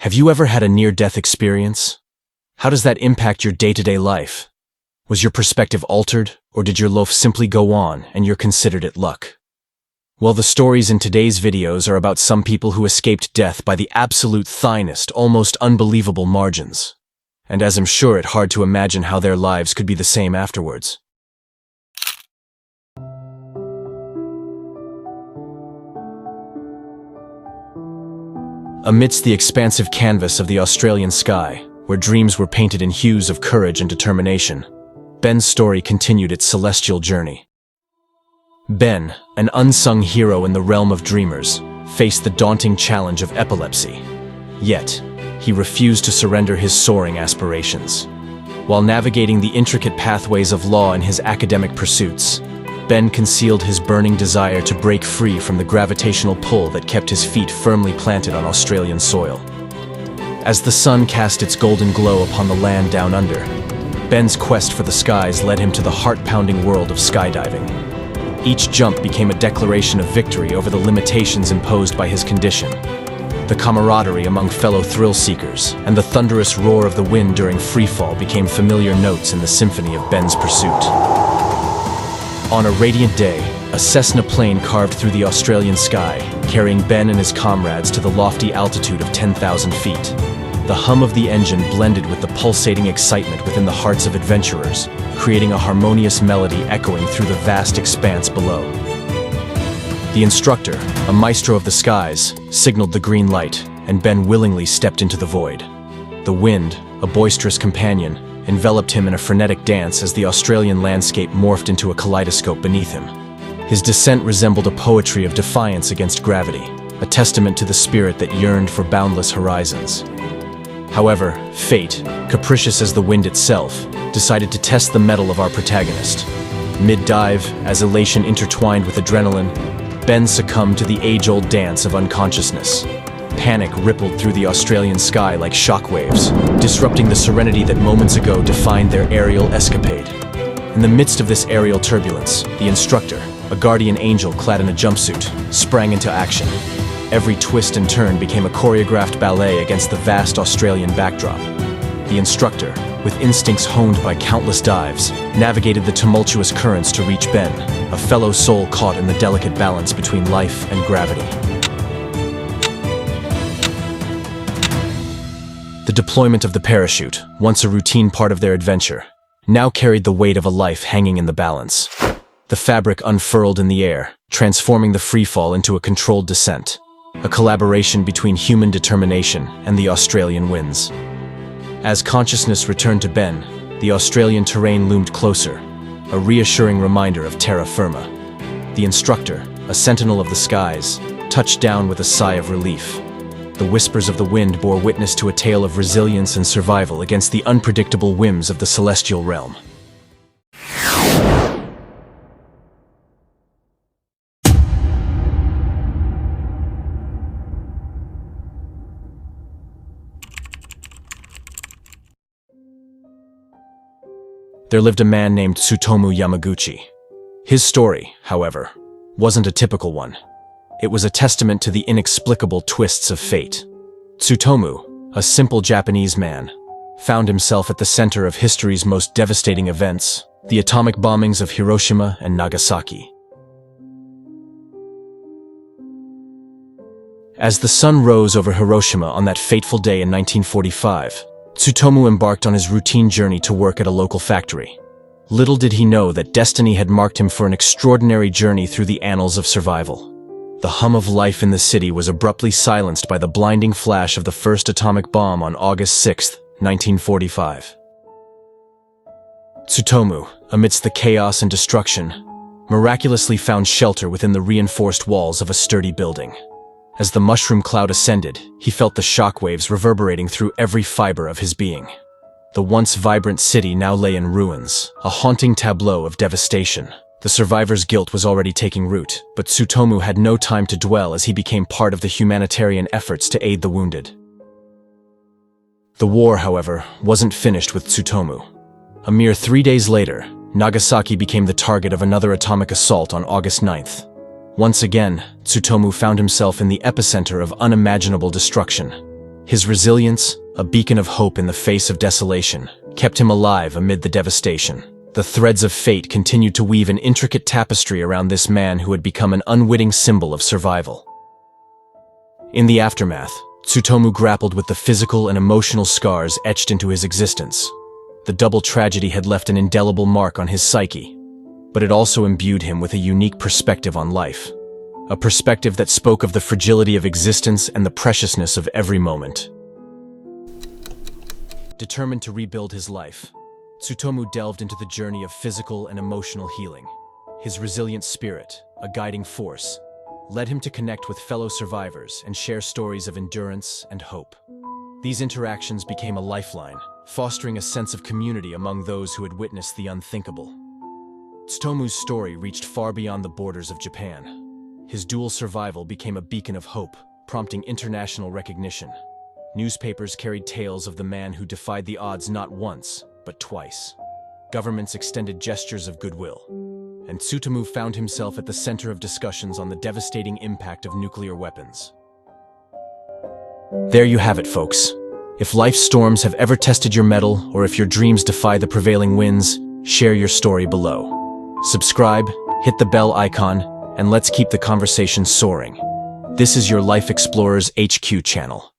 Have you ever had a near-death experience? How does that impact your day-to-day life? Was your perspective altered, or did your life simply go on and you're considered it luck? Well, the stories in today's videos are about some people who escaped death by the absolute thinnest, almost unbelievable margins. And as I'm sure it's hard to imagine how their lives could be the same afterwards. Amidst the expansive canvas of the Australian sky, where dreams were painted in hues of courage and determination, Ben's story continued its celestial journey. Ben, an unsung hero in the realm of dreamers, faced the daunting challenge of epilepsy. Yet, he refused to surrender his soaring aspirations. While navigating the intricate pathways of law in his academic pursuits, Ben concealed his burning desire to break free from the gravitational pull that kept his feet firmly planted on Australian soil. As the sun cast its golden glow upon the land down under, Ben's quest for the skies led him to the heart-pounding world of skydiving. Each jump became a declaration of victory over the limitations imposed by his condition. The camaraderie among fellow thrill-seekers and the thunderous roar of the wind during freefall became familiar notes in the symphony of Ben's pursuit. On a radiant day, a Cessna plane carved through the Australian sky, carrying Ben and his comrades to the lofty altitude of 10,000 feet. The hum of the engine blended with the pulsating excitement within the hearts of adventurers, creating a harmonious melody echoing through the vast expanse below. The instructor, a maestro of the skies, signaled the green light, and Ben willingly stepped into the void. The wind, a boisterous companion, enveloped him in a frenetic dance as the Australian landscape morphed into a kaleidoscope beneath him. His descent resembled a poetry of defiance against gravity, a testament to the spirit that yearned for boundless horizons. However, fate, capricious as the wind itself, decided to test the mettle of our protagonist. Mid-dive, as elation intertwined with adrenaline, Ben succumbed to the age-old dance of unconsciousness. Panic rippled through the Australian sky like shockwaves, disrupting the serenity that moments ago defined their aerial escapade. In the midst of this aerial turbulence, the instructor, a guardian angel clad in a jumpsuit, sprang into action. Every twist and turn became a choreographed ballet against the vast Australian backdrop. The instructor, with instincts honed by countless dives, navigated the tumultuous currents to reach Ben, a fellow soul caught in the delicate balance between life and gravity. The deployment of the parachute, once a routine part of their adventure, now carried the weight of a life hanging in the balance. The fabric unfurled in the air, transforming the freefall into a controlled descent, a collaboration between human determination and the Australian winds. As consciousness returned to Ben, the Australian terrain loomed closer, a reassuring reminder of terra firma. The instructor, a sentinel of the skies, touched down with a sigh of relief. The whispers of the wind bore witness to a tale of resilience and survival against the unpredictable whims of the celestial realm. There lived a man named Tsutomu Yamaguchi. His story, however, wasn't a typical one. It was a testament to the inexplicable twists of fate. Tsutomu, a simple Japanese man, found himself at the center of history's most devastating events, the atomic bombings of Hiroshima and Nagasaki. As the sun rose over Hiroshima on that fateful day in 1945, Tsutomu embarked on his routine journey to work at a local factory. Little did he know that destiny had marked him for an extraordinary journey through the annals of survival. The hum of life in the city was abruptly silenced by the blinding flash of the first atomic bomb on August 6, 1945. Tsutomu, amidst the chaos and destruction, miraculously found shelter within the reinforced walls of a sturdy building. As the mushroom cloud ascended, he felt the shockwaves reverberating through every fiber of his being. The once vibrant city now lay in ruins, a haunting tableau of devastation. The survivor's guilt was already taking root, but Tsutomu had no time to dwell as he became part of the humanitarian efforts to aid the wounded. The war, however, wasn't finished with Tsutomu. A mere 3 days later, Nagasaki became the target of another atomic assault on August 9th. Once again, Tsutomu found himself in the epicenter of unimaginable destruction. His resilience, a beacon of hope in the face of desolation, kept him alive amid the devastation. The threads of fate continued to weave an intricate tapestry around this man who had become an unwitting symbol of survival. In the aftermath, Tsutomu grappled with the physical and emotional scars etched into his existence. The double tragedy had left an indelible mark on his psyche, but it also imbued him with a unique perspective on life. A perspective that spoke of the fragility of existence and the preciousness of every moment. Determined to rebuild his life, Tsutomu delved into the journey of physical and emotional healing. His resilient spirit, a guiding force, led him to connect with fellow survivors and share stories of endurance and hope. These interactions became a lifeline, fostering a sense of community among those who had witnessed the unthinkable. Tsutomu's story reached far beyond the borders of Japan. His dual survival became a beacon of hope, prompting international recognition. Newspapers carried tales of the man who defied the odds not once, but twice. Governments extended gestures of goodwill, and Tsutomu found himself at the center of discussions on the devastating impact of nuclear weapons. There you have it, folks. If life's storms have ever tested your mettle, or if your dreams defy the prevailing winds, share your story below. Subscribe, hit the bell icon, and let's keep the conversation soaring. This is your Life Explorers HQ channel.